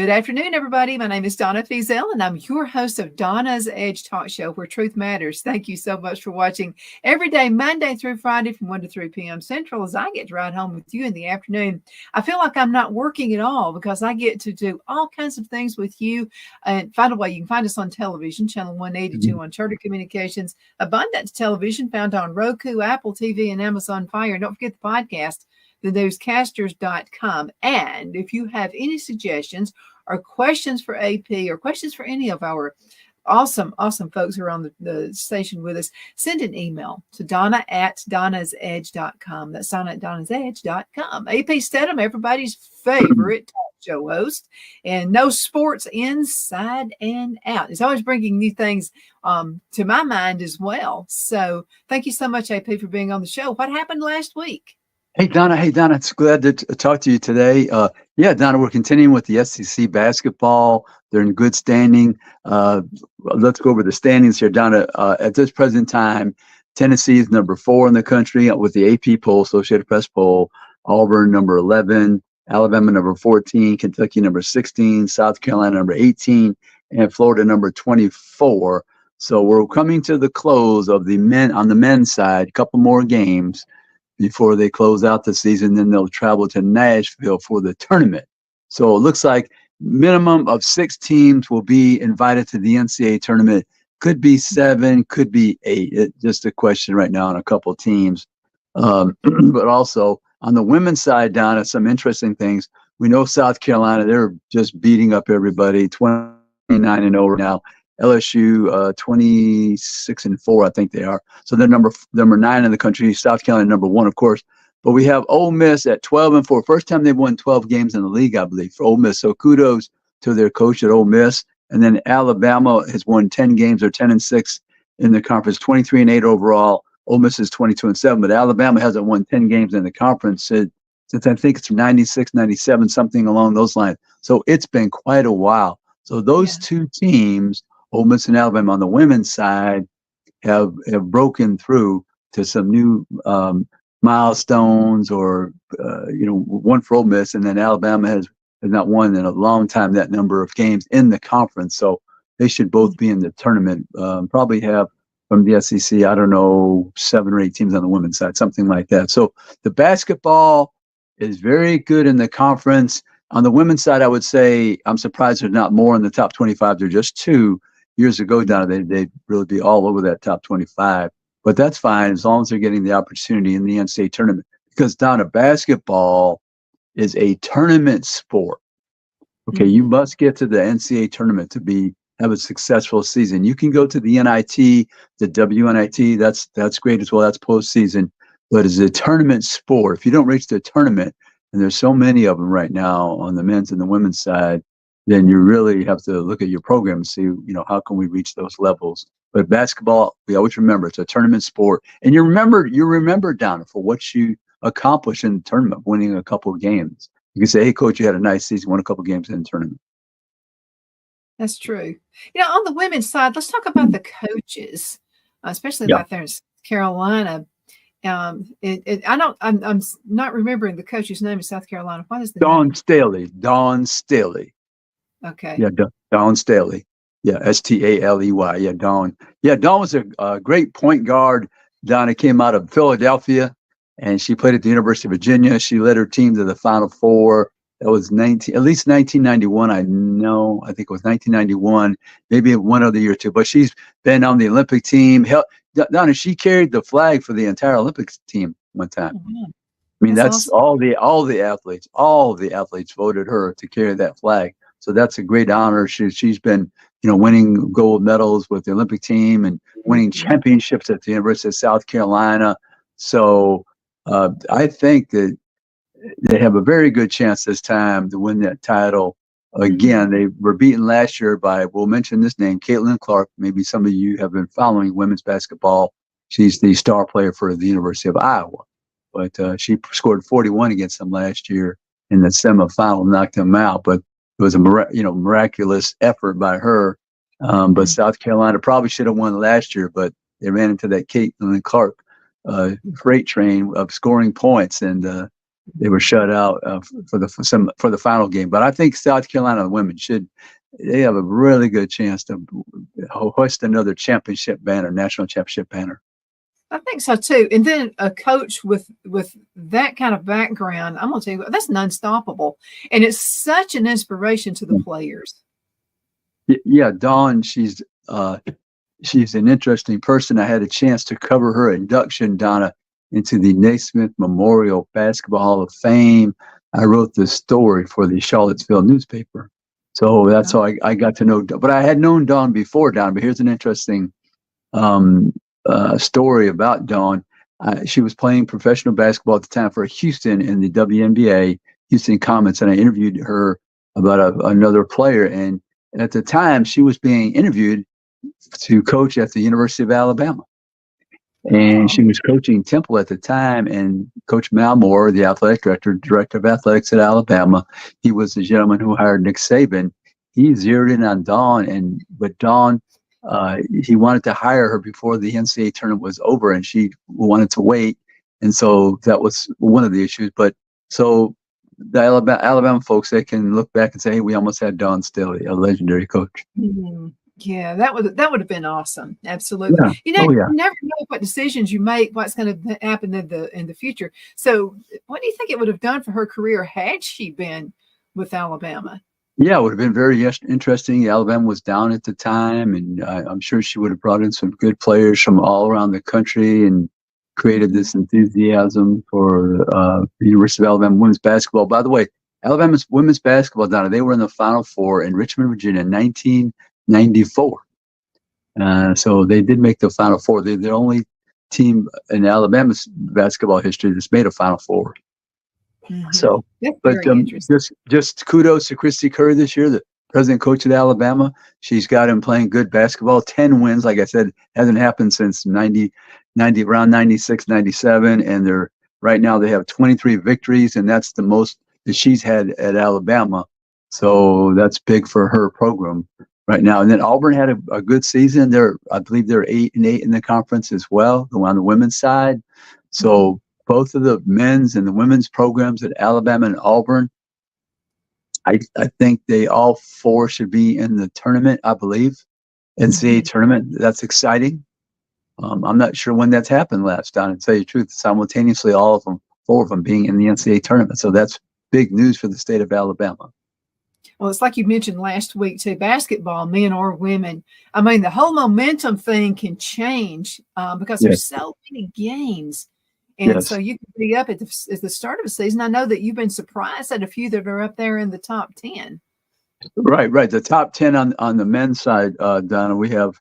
Good afternoon, everybody. My name is Donna Feazell, and I'm your host of Donna's Edge Talk Show, where truth matters. Thank you so much for watching every day, Monday through Friday from 1 to 3 p.m. Central, as I get to ride home with you in the afternoon. I feel like I'm not working at all because I get to do all kinds of things with you. And by the way, you can find us on television, channel 182 on Charter Communications, Abundance Television, found on Roku, Apple TV, and Amazon Fire. And don't forget the podcast, thenewscasters.com. And if you have any suggestions or questions for AP or questions for any of our awesome folks who are on the station with us, send an email to donna@donnasedge.com. That's donna@donnasedge.com. AP Steadham, everybody's favorite talk show host, and no sports inside and out. It's always bringing new things to my mind as well. So thank you so much, AP, for being on the show. What happened last week? Hey, Donna. It's glad to talk to you today. Donna, we're continuing with the SEC basketball. They're in good standing. Let's go over the standings here, Donna. At this present time, Tennessee is number 4 in the country with the AP poll, Associated Press poll. Auburn, number 11. Alabama, number 14. Kentucky, number 16. South Carolina, number 18. And Florida, number 24. So we're coming to the close of the men on the men's side. A couple more games before they close out the season. Then they'll travel to Nashville for the tournament. So it looks like minimum of 6 teams will be invited to the NCAA tournament. Could be 7, could be 8. It's just a question right now on a couple of teams. But also on the women's side, Donna, some interesting things. We know South Carolina, they're just beating up everybody, 29-0 now. LSU 26-4, I think they are. So they're number 9 in the country. South Carolina number 1, of course. But we have Ole Miss at 12-4. First time they've won 12 games in the league, I believe, for Ole Miss. So kudos to their coach at Ole Miss. And then Alabama has won 10 games or 10-6 in the conference, 23-8 overall. Ole Miss is 22-7, but Alabama hasn't won 10 games in the conference since I think it's 96, 97, something along those lines. So it's been quite a while. So those two teams, Ole Miss and Alabama on the women's side, have broken through to some new milestones, or one for Ole Miss, and then Alabama has not won in a long time that number of games in the conference. So they should both be in the tournament. Probably have from the SEC, I don't know, 7 or 8 teams on the women's side, something like that. So the basketball is very good in the conference. On the women's side, I would say I'm surprised there's not more in the top 25. They're just 2. Years ago, Donna, they'd really be all over that top 25. But that's fine as long as they're getting the opportunity in the NCAA tournament. Because, Donna, basketball is a tournament sport. Okay, you must get to the NCAA tournament to have a successful season. You can go to the NIT, the WNIT. That's great as well. That's postseason. But it's a tournament sport. If you don't reach the tournament, and there's so many of them right now on the men's and the women's side, then you really have to look at your program and see, how can we reach those levels. But basketball, we always remember, it's a tournament sport. And you remember, Donna, for what you accomplished in the tournament, winning a couple of games. You can say, hey, coach, you had a nice season, won a couple of games in the tournament. That's true. On the women's side, let's talk about the coaches, especially out there in Carolina. I'm not remembering the coach's name in South Carolina. What is the name? Dawn Staley. Okay. Yeah, Dawn Staley. Yeah, Staley. Yeah, Dawn. Yeah, Dawn was a great point guard. Donna came out of Philadelphia, and she played at the University of Virginia. She led her team to the Final Four. That was at least 1991. I know. I think it was 1991. Maybe one other year too. But she's been on the Olympic team. Donna, she carried the flag for the entire Olympics team one time. I mean, that's awesome. all the athletes voted her to carry that flag. So that's a great honor. She's been, winning gold medals with the Olympic team and winning championships at the University of South Carolina. So I think that they have a very good chance this time to win that title. Again, they were beaten last year by, we'll mention this name, Caitlin Clark. Maybe some of you have been following women's basketball. She's the star player for the University of Iowa. But she scored 41 against them last year in the semifinal, knocked them out. But it was a miraculous effort by her. But South Carolina probably should have won last year, but they ran into that Caitlin Clark freight train of scoring points, and they were shut out for the final game. But I think South Carolina women they have a really good chance to hoist another championship banner, national championship banner. I think so too. And then a coach with that kind of background, I'm gonna tell you what, that's unstoppable, and it's such an inspiration to the players. Yeah, Dawn, she's an interesting person. I had a chance to cover her induction, Donna, into the Naismith Memorial Basketball Hall of Fame. I wrote this story for the Charlottesville newspaper. So that's how I got to know. But I had known Dawn before, Dawn. But here's an interesting story about Dawn. She was playing professional basketball at the time for Houston in the WNBA, Houston Comets, and I interviewed her about another player. And at the time, she was being interviewed to coach at the University of Alabama. And she was coaching Temple at the time, and Coach Malmore, the athletic director of athletics at Alabama, he was the gentleman who hired Nick Saban. He zeroed in on Dawn, but Dawn, he wanted to hire her before the NCAA tournament was over, and she wanted to wait. And so that was one of the issues. But so the Alabama folks, they can look back and say, hey, we almost had Dawn Staley, a legendary coach. Mm-hmm. Yeah, that would have been awesome. Absolutely. Yeah. You never know what decisions you make, what's going to happen in the future. So what do you think it would have done for her career had she been with Alabama? Yeah, it would have been very interesting. Alabama was down at the time, and I'm sure she would have brought in some good players from all around the country and created this enthusiasm for the University of Alabama women's basketball. By the way, Alabama's women's basketball, Donna, they were in the Final Four in Richmond, Virginia in 1994. So they did make the Final Four. They're the only team in Alabama's basketball history that's made a Final Four. Mm-hmm. So, but just kudos to Christy Curry this year, the president coach at Alabama. She's got him playing good basketball. 10 wins, like I said, hasn't happened since around 96, 97. And right now they have 23 victories, and that's the most that she's had at Alabama. So that's big for her program right now. And then Auburn had a good season. I believe they're 8-8 in the conference as well, on the women's side. So both of the men's and the women's programs at Alabama and Auburn, I think they all four should be in the tournament, I believe. NCAA tournament. That's exciting. I'm not sure when that's happened last, Don, to tell you the truth, simultaneously four of them being in the NCAA tournament. So that's big news for the state of Alabama. Well, it's like you mentioned last week too, basketball, men or women. I mean, the whole momentum thing can change because there's so many games. And so you can be up at the start of a season. I know that you've been surprised at a few that are up there in the top 10. Right. The top 10 on the men's side, Donna, we have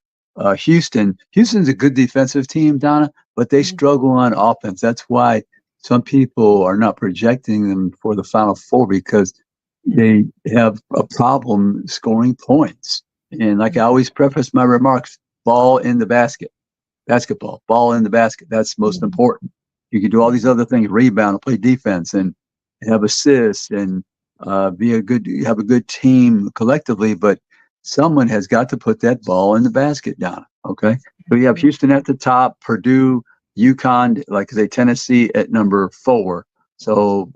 Houston. Houston's a good defensive team, Donna, but they struggle on offense. That's why some people are not projecting them for the Final Four, because they have a problem scoring points. And like I always preface my remarks, ball in the basket, basketball, ball in the basket. That's most important. You can do all these other things, rebound, play defense, and have assists, and have a good team collectively. But someone has got to put that ball in the basket, Donna. Okay, so you have Houston at the top, Purdue, UConn, like I say, Tennessee at number 4. So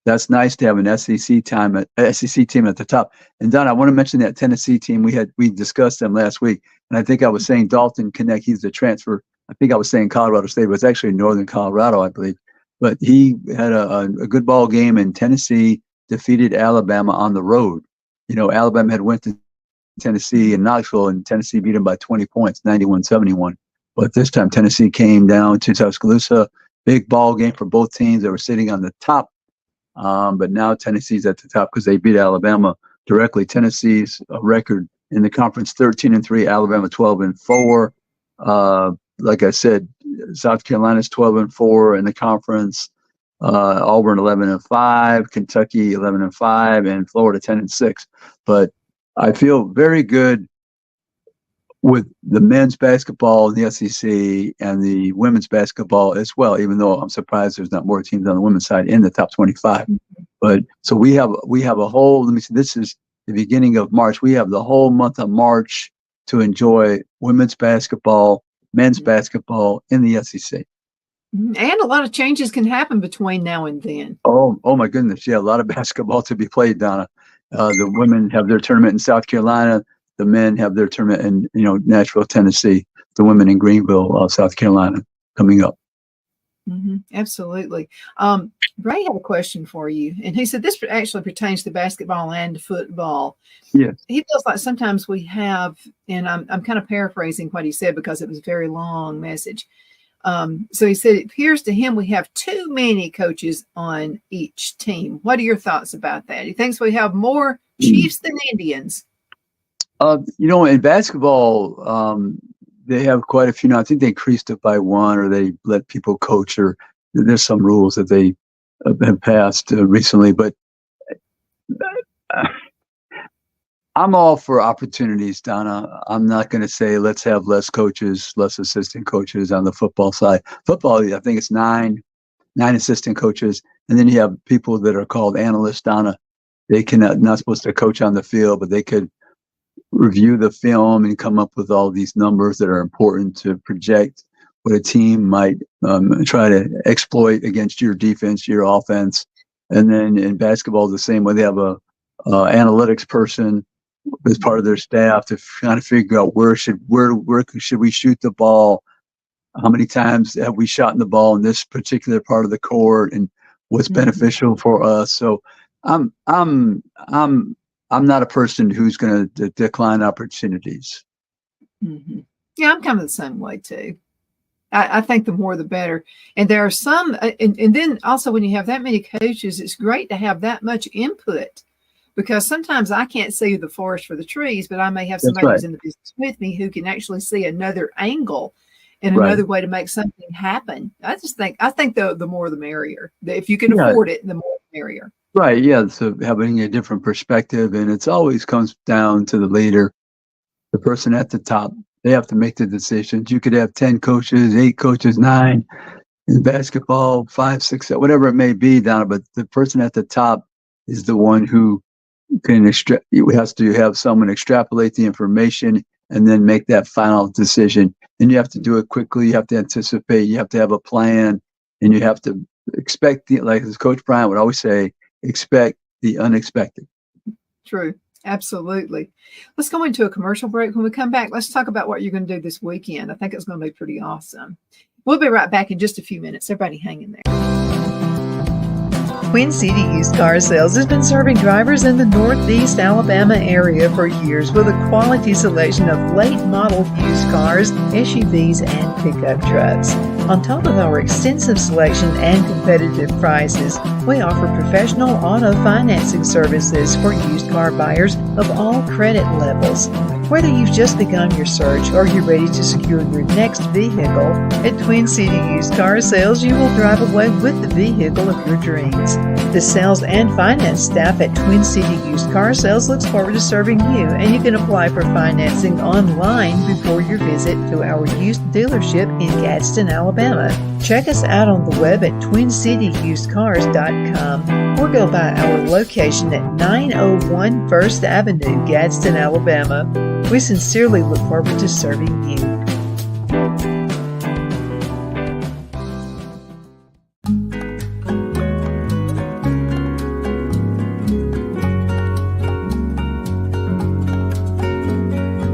that's nice to have an SEC team at the top. And Don, I want to mention that Tennessee team. We discussed them last week, and I think I was saying Dalton Connect. He's the transfer. I think I was saying Colorado State, but it's actually Northern Colorado, I believe. But he had a good ball game, and Tennessee defeated Alabama on the road. You know, Alabama had went to Tennessee in Knoxville, and Tennessee beat them by 20 points, 91-71. But this time Tennessee came down to Tuscaloosa. Big ball game for both teams. They were sitting on the top. But now Tennessee's at the top because they beat Alabama directly. Tennessee's record in the conference 13-3, Alabama 12-4. Like I said, South Carolina's 12-4 in the conference. Auburn 11-5, Kentucky 11-5, and Florida 10-6. But I feel very good with the men's basketball in the SEC and the women's basketball as well, even though I'm surprised there's not more teams on the women's side in the top 25. But so we have a whole, let me see, this is the beginning of March. We have the whole month of March to enjoy women's basketball, men's basketball in the SEC. And a lot of changes can happen between now and then. Oh my goodness. Yeah, a lot of basketball to be played, Donna. The women have their tournament in South Carolina. The men have their tournament in, Nashville, Tennessee. The women in Greenville, South Carolina, coming up. Absolutely. Ray had a question for you, and he said this actually pertains to basketball and football. Yes. He feels like sometimes we have, and I'm kind of paraphrasing what he said because it was a very long message. So he said it appears to him we have too many coaches on each team. What are your thoughts about that? He thinks we have more Chiefs than Indians. In basketball, they have quite a few now. I think they increased it by one, or they let people coach, or there's some rules that they have passed recently. But I'm all for opportunities, Donna. I'm not going to say let's have less coaches, less assistant coaches on the football side. Football, I think it's nine assistant coaches, and then you have people that are called analysts, Donna. They not supposed to coach on the field, but they could review the film and come up with all these numbers that are important to project what a team might try to exploit against your defense, your offense. And then in basketball, the same way. They have a analytics person as part of their staff to kind of figure out where should we shoot the ball, how many times have we shot in the ball in this particular part of the court, and what's beneficial for us. So I'm not a person who's going to decline opportunities. Yeah, I'm kind of the same way too. I think the more the better. And there are some, and then also when you have that many coaches, it's great to have that much input, because sometimes I can't see the forest for the trees, but I may have somebody who's in the business with me who can actually see another angle and another way to make something happen. I think the more the merrier. If you can afford it, the more the merrier. Right. Yeah. So having a different perspective, and it's always comes down to the leader, the person at the top. They have to make the decisions. You could have 10 coaches, 8 coaches, 9 in basketball, 5, 6, whatever it may be, Donna. But the person at the top is the one who has to have someone extrapolate the information and then make that final decision. And you have to do it quickly. You have to anticipate. You have to have a plan, and you have to expect like as Coach Bryant would always say, expect the unexpected. True. Absolutely. Let's go into a commercial break. When we come back, let's talk about what you're going to do this weekend. I think it's going to be pretty awesome. We'll be right back in just a few minutes. Everybody hang in there. Twin City Used Car Sales has been serving drivers in the Northeast Alabama area for years with a quality selection of late model used cars, SUVs, and pickup trucks. On top of our extensive selection and competitive prices, we offer professional auto financing services for used car buyers of all credit levels. Whether you've just begun your search or you're ready to secure your next vehicle, at Twin City Used Car Sales, you will drive away with the vehicle of your dreams. The sales and finance staff at Twin City Used Car Sales looks forward to serving you, and you can apply for financing online before your visit to our used dealership in Gadsden, Alabama. Check us out on the web at twincityusedcars.com or go by our location at 901 First Avenue, Gadsden, Alabama. We sincerely look forward to serving you.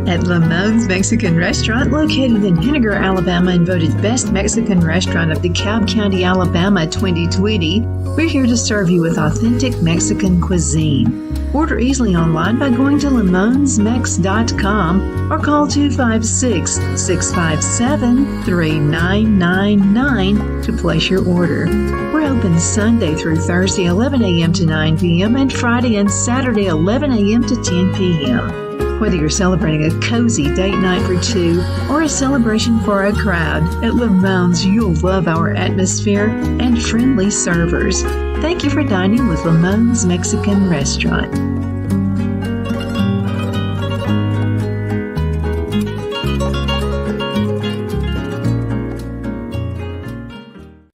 At Lamone's Mexican Restaurant, located in Henniger, Alabama, and voted Best Mexican Restaurant of DeKalb County, Alabama 2020, we're here to serve you with authentic Mexican cuisine. Order easily online by going to lamonsmex.com or call 256-657-3999 to place your order. We're open Sunday through Thursday 11 a.m. to 9 p.m. and Friday and Saturday 11 a.m. to 10 p.m. Whether you're celebrating a cozy date night for two or a celebration for a crowd, at Lamone's you'll love our atmosphere and friendly servers. Thank you for dining with Lamone's Mexican Restaurant.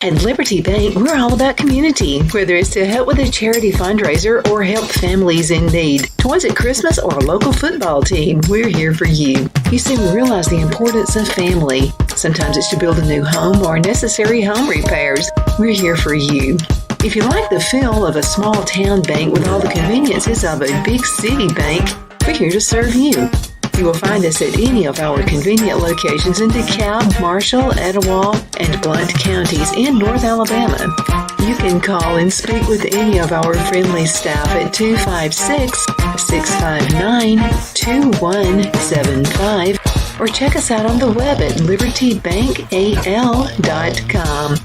At Liberty Bank, we're all about community, whether it's to help with a charity fundraiser or help families in need. Toys at Christmas or a local football team, we're here for you. You see, we realize the importance of family. Sometimes it's to build a new home or necessary home repairs. We're here for you. If you like the feel of a small town bank with all the conveniences of a big city bank, we're here to serve you. You will find us at any of our convenient locations in DeKalb, Marshall, Etowah, and Blount counties in North Alabama. You can call and speak with any of our friendly staff at 256-659-2175 or check us out on the web at libertybankal.com.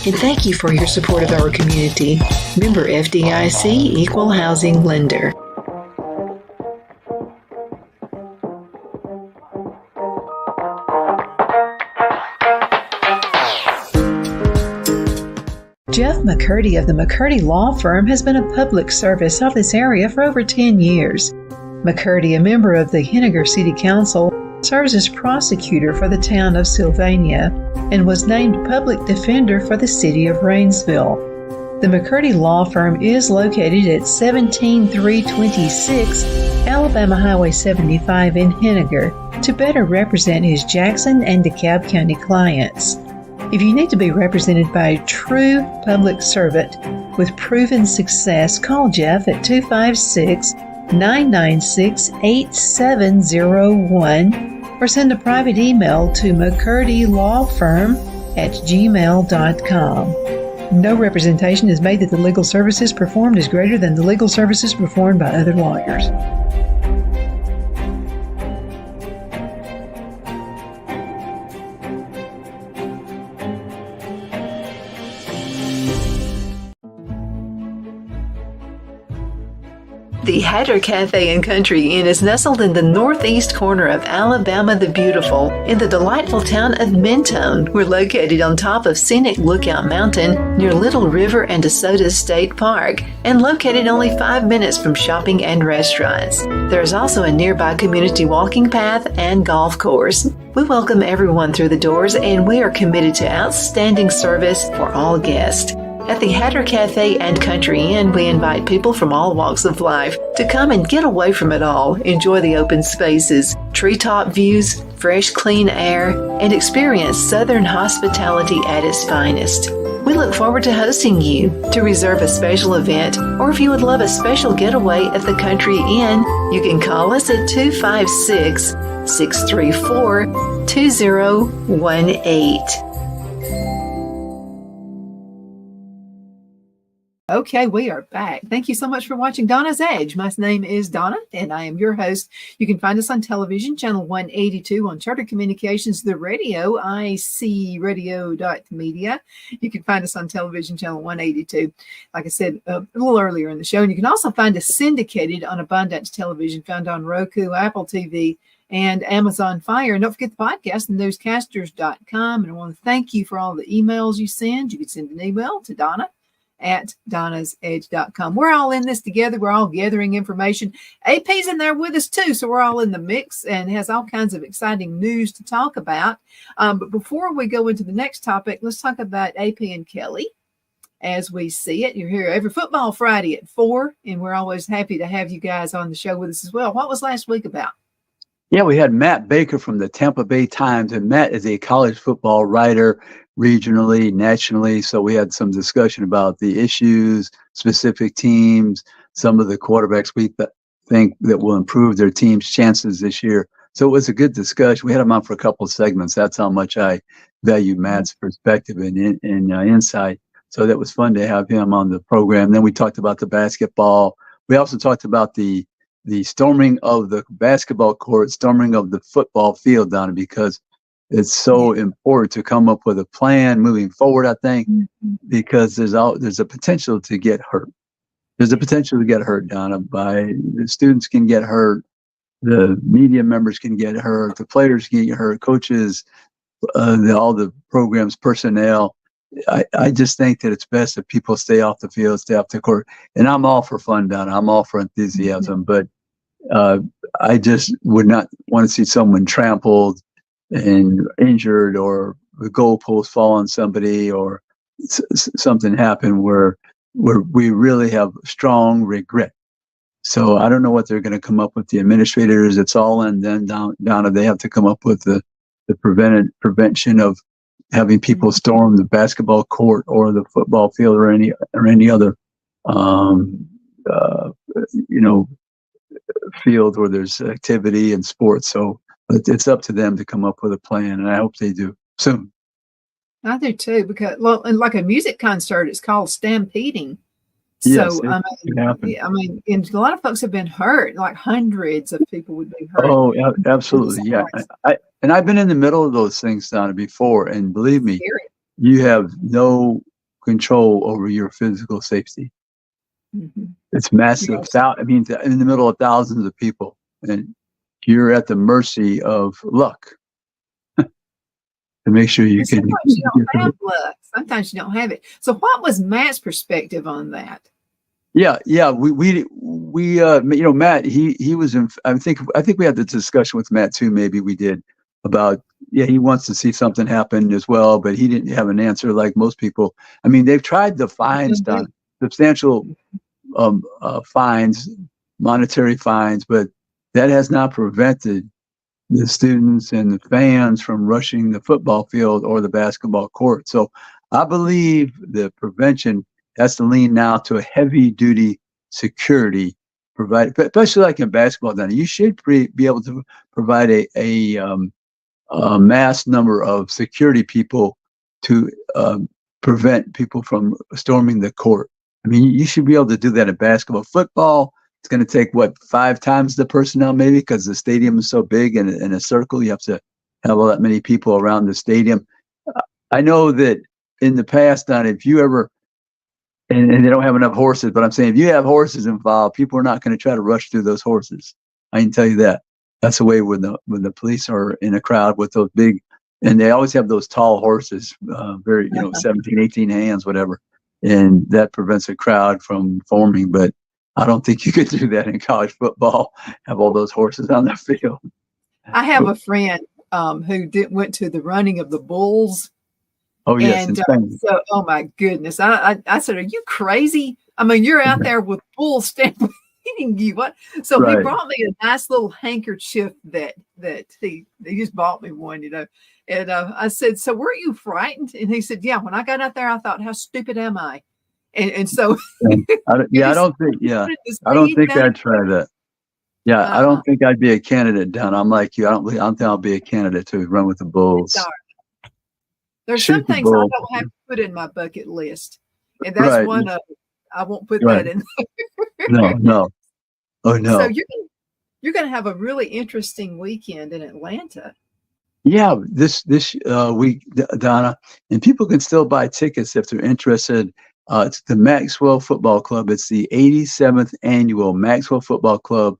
And thank you for your support of our community. Member FDIC Equal Housing Lender. Jeff McCurdy of the McCurdy Law Firm has been a public service of this area for over 10 years. McCurdy, a member of the Henniger City Council, serves as prosecutor for the town of Sylvania and was named public defender for the city of Rainsville. The McCurdy Law Firm is located at 17326 Alabama Highway 75 in Henniger to better represent his Jackson and DeKalb County clients. If you need to be represented by a true public servant with proven success, call Jeff at 256-996-8701 or send a private email to mccurdylawfirm@gmail.com. No representation is made that the legal services performed is greater than the legal services performed by other lawyers. The Hatter Cafe and Country Inn is nestled in the northeast corner of Alabama the Beautiful in the delightful town of Mentone. We're located on top of scenic Lookout Mountain near Little River and DeSoto State Park and located only 5 minutes from shopping and restaurants. There is also a nearby community walking path and golf course. We welcome everyone through the doors and we are committed to outstanding service for all guests. At the Hatter Cafe and Country Inn, we invite people from all walks of life to come and get away from it all, enjoy the open spaces, treetop views, fresh, clean air, and experience Southern hospitality at its finest. We look forward to hosting you. To reserve a special event, or if you would love a special getaway at the Country Inn, you can call us at 256-634-2018. Okay, we are back. Thank you so much for watching Donna's Edge. My name is Donna, and I am your host. You can find us on television, channel 182, on Charter Communications, the radio, icradio.media. You can find us on television, channel 182, like I said a little earlier in the show. And you can also find us syndicated on Abundance Television, found on Roku, Apple TV, and Amazon Fire. And don't forget the podcast, newscasters.com. And I want to thank you for all the emails you send. You can send an email to Donna at donnasedge.com. We're all in this together. We're all gathering information. AP's in there with us too, so we're all in the mix and has all kinds of exciting news to talk about. But before we go into the next topic, let's talk about AP and Kelly as we see it. You're here every football Friday at 4, and we're always happy to have you guys on the show with us as well. What was last week about? Yeah, we had Matt Baker from the Tampa Bay Times, and Matt is a college football writer regionally, nationally. So we had some discussion about the issues, specific teams, some of the quarterbacks we think that will improve their team's chances this year. So it was a good discussion. We had him on for a couple of segments. That's how much I value Matt's perspective and insight. So that was fun to have him on the program. Then we talked about the basketball. We also talked about the storming of the basketball court, storming of the football field, Donna, because it's so important to come up with a plan moving forward, I think, because there's a potential to get hurt. There's a potential to get hurt, Donna. The students can get hurt, the media members can get hurt, the players can get hurt, coaches, all the programs, personnel. I just think that it's best that people stay off the field, stay off the court. And I'm all for fun, Donna. I'm all for enthusiasm, but I just would not want to see someone trampled and injured, or the goalpost fall on somebody, or something happen where we really have strong regret. So I don't know what they're going to come up with. The administrators, it's all in then down. They have to come up with the prevention of having people storm the basketball court or the football field or any other field where there's activity and sports. So it's up to them to come up with a plan, and I hope they do soon. I do too, because and like a music concert, it's called stampeding. Yes, So and a lot of folks have been hurt. Like hundreds of people would be hurt. Oh, absolutely, yeah. I've been in the middle of those things, Donna, before, and believe me, you have no control over your physical safety. Mm-hmm. It's massive. Yes. In the middle of thousands of people, and you're at the mercy of luck to make sure you can. Sometimes you don't have luck. Sometimes you don't have it. So, what was Matt's perspective on that? Yeah. We Matt, he was in. I think we had the discussion with Matt too. Maybe we did about. Yeah, he wants to see something happen as well, but he didn't have an answer like most people. I mean, they've tried the fines, done substantial fines, monetary fines, but that has not prevented the students and the fans from rushing the football field or the basketball court. So I believe the prevention has to lean now to a heavy duty security provided, especially like in basketball. Then you should be able to provide a mass number of security people to prevent people from storming the court. I mean, you should be able to do that in basketball. Football, it's going to take 5 times the personnel maybe, because the stadium is so big and in a circle. You have to have all that many people around the stadium. I know that in the past, Don, if you ever, and they don't have enough horses, but I'm saying if you have horses involved, people are not going to try to rush through those horses. I can tell you that. That's the way when the police are in a crowd with those big, and they always have those tall horses, 17, 18 hands, whatever. And that prevents a crowd from forming. But I don't think you could do that in college football, have all those horses on the field. I have a friend who went to the running of the bulls. Oh, yes. And so, oh, my goodness. I said, are you crazy? I mean, you're out there with bulls stampeding you. What? So He brought me a nice little handkerchief that he just bought me one, And I said, so were you frightened? And he said, yeah, when I got out there, I thought, how stupid am I? And so. I don't think I'd try that. Yeah, I don't think I'd be a candidate, Don. I'm like you. I don't think I'll be a candidate to run with the Bulls. There's some things I don't have to put in my bucket list. And that's one of them. I won't put that in there. No. Oh, no. So you're going to have a really interesting weekend in Atlanta. Yeah, this week, Donna, and people can still buy tickets if they're interested. It's the Maxwell Football Club. It's the 87th annual Maxwell Football Club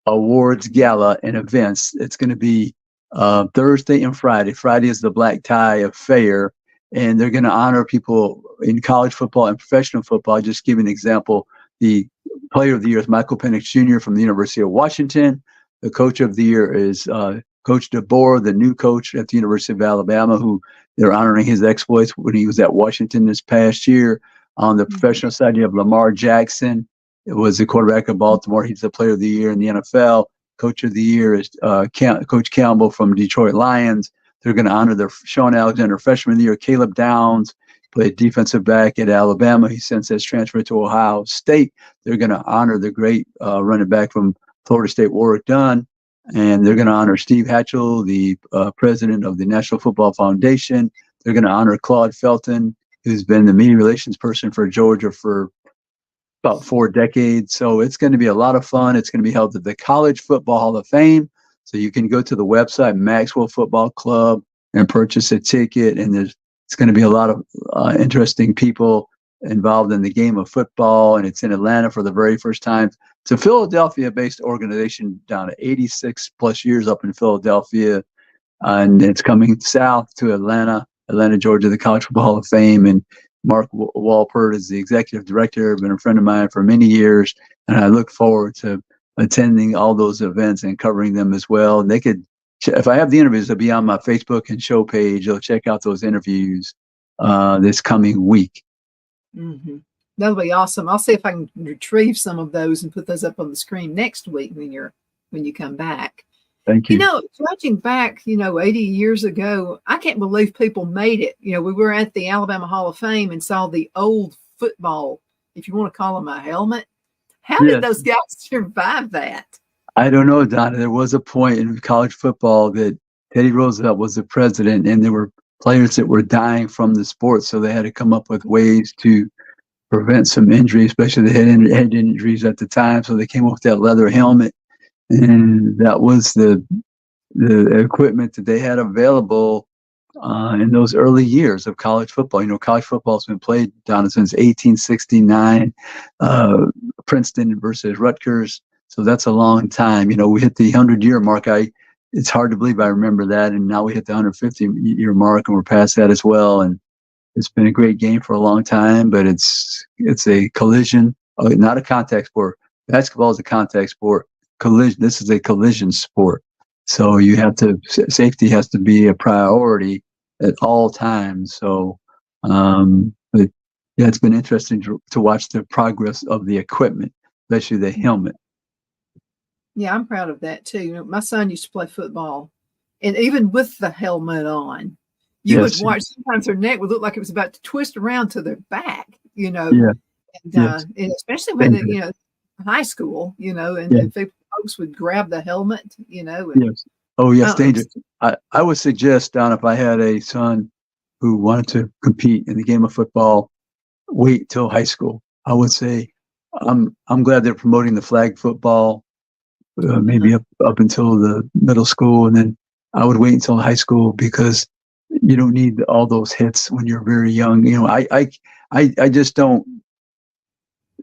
Awards Gala and events. It's going to be Thursday and Friday. Friday is the black tie affair, and they're going to honor people in college football and professional football. I'll just give you an example. The player of the year is Michael Penix Jr. from the University of Washington. The coach of the year is Coach DeBoer, the new coach at the University of Alabama, who they're honoring his exploits when he was at Washington this past year. On the professional side, you have Lamar Jackson. It was the quarterback of Baltimore. He's the player of the year in the NFL. Coach of the year is Coach Campbell from Detroit Lions. They're going to honor their Sean Alexander freshman of the year. Caleb Downs played defensive back at Alabama. He since has transferred to Ohio State. They're going to honor the great running back from Florida State, Warwick Dunn. And they're going to honor Steve Hatchell, the president of the National Football Foundation. They're going to honor Claude Felton, who's been the media relations person for Georgia for about 4 decades. So it's going to be a lot of fun. It's going to be held at the College Football Hall of Fame. So you can go to the website, Maxwell Football Club, and purchase a ticket. And it's going to be a lot of interesting people involved in the game of football. And it's in Atlanta for the very first time. It's a Philadelphia-based organization down to 86 plus years up in Philadelphia. And it's coming south to Atlanta, Georgia, the College Football Hall of Fame. And Mark Walpert is the executive director, been a friend of mine for many years. And I look forward to attending all those events and covering them as well. And they could, if I have the interviews, they'll be on my Facebook and show page. You'll check out those interviews this coming week. Mm-hmm. That'll be awesome. I'll see if I can retrieve some of those and put those up on the screen next week when you come back. Thank you. Judging back, 80 years ago, I can't believe people made it. We were at the Alabama Hall of Fame and saw the old football, if you want to call them a helmet. How did those guys survive that? I don't know, Donna. There was a point in college football that Teddy Roosevelt was the president, and there were players that were dying from the sport, so they had to come up with ways to prevent some injury, especially the head injuries at the time. So they came up with that leather helmet, and that was the equipment that they had available in those early years of college football. College football has been played, Donna, since 1869, Princeton versus Rutgers. So that's a long time. We hit the 100-year mark. It's hard to believe I remember that. And now we hit the 150-year mark, and we're past that as well. And it's been a great game for a long time, but it's a collision, not a contact sport. Basketball is a contact sport. Collision. This is a collision sport. So safety has to be a priority at all times. So, but yeah, it's been interesting to watch the progress of the equipment, especially the helmet. Yeah, I'm proud of that too. My son used to play football, and even with the helmet on, you would watch sometimes their neck would look like it was about to twist around to their back, Yeah. And especially when high school, and folks would grab the helmet, Yes. Oh, yes, dangerous. I would suggest, Don, if I had a son who wanted to compete in the game of football, wait till high school. I would say, I'm glad they're promoting the flag football, maybe up until the middle school, and then I would wait until high school because you don't need all those hits when you're very young. I just don't.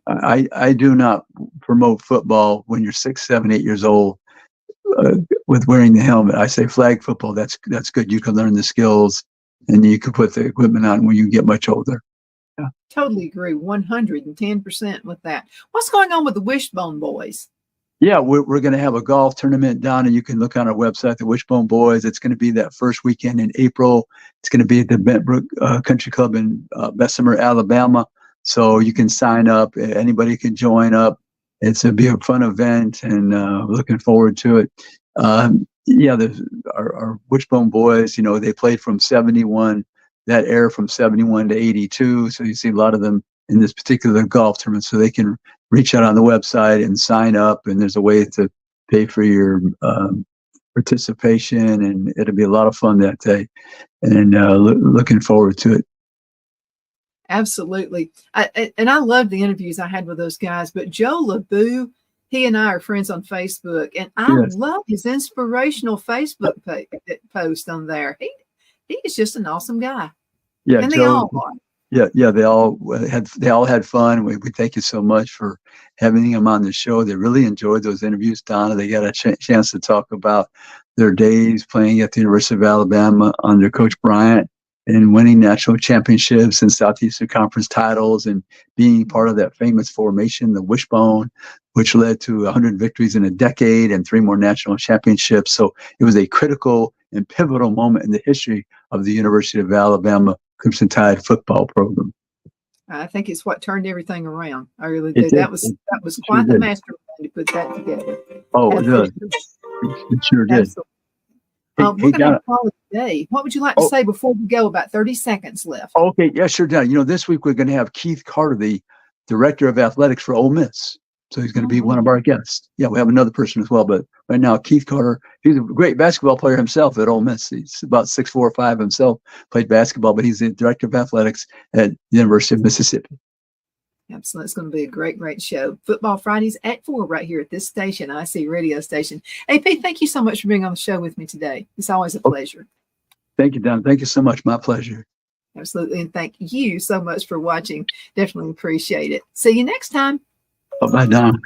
I do not promote football when you're 6, 7, 8 years old with wearing the helmet. I say flag football. That's good. You can learn the skills, and you can put the equipment on when you get much older. Yeah. Totally agree, 110% with that. What's going on with the Wishbone Boys? Yeah, we're going to have a golf tournament, Don, and you can look on our website, the Wishbone Boys. It's going to be that first weekend in April. It's going to be at the Bentbrook Country Club in Bessemer, Alabama. So you can sign up. Anybody can join up. It'll be a fun event, and looking forward to it. Our Wishbone Boys, they played from 71, that era from 71 to 82. So you see a lot of them in this particular golf tournament. So they can reach out on the website and sign up, and there's a way to pay for your participation, and it'll be a lot of fun that day, and looking forward to it. Absolutely. I love the interviews I had with those guys, but Joe LeBou, he and I are friends on Facebook, and I love his inspirational Facebook post on there. He is just an awesome guy. Yeah, and Joe, they all are. Yeah, they all had fun. We thank you so much for having them on the show. They really enjoyed those interviews, Donna. They got a chance to talk about their days playing at the University of Alabama under Coach Bryant and winning national championships and Southeastern Conference titles and being part of that famous formation, the Wishbone, which led to 100 victories in a decade and 3 more national championships. So it was a critical and pivotal moment in the history of the University of Alabama Crimson Tide football program. I think it's what turned everything around. I really do. That was quite the mastermind to put that together. Oh, it does. It sure did. We're going to call it a day. What would you like to say before we go? About 30 seconds left. Okay, yeah, sure, Don. This week we're going to have Keith Carter, the director of athletics for Ole Miss. So he's going to be one of our guests. Yeah, we have another person as well, but right now Keith Carter, he's a great basketball player himself at Ole Miss. He's about 6'4" or 6'5" himself, played basketball, but he's the director of athletics at the University of Mississippi. Absolutely. It's going to be a great, great show. Football Fridays at 4 right here at this station, IC radio station. AP, thank you so much for being on the show with me today. It's always a pleasure. Thank you, Don. Thank you so much. My pleasure. Absolutely. And thank you so much for watching. Definitely appreciate it. See you next time. Bye-bye, Don.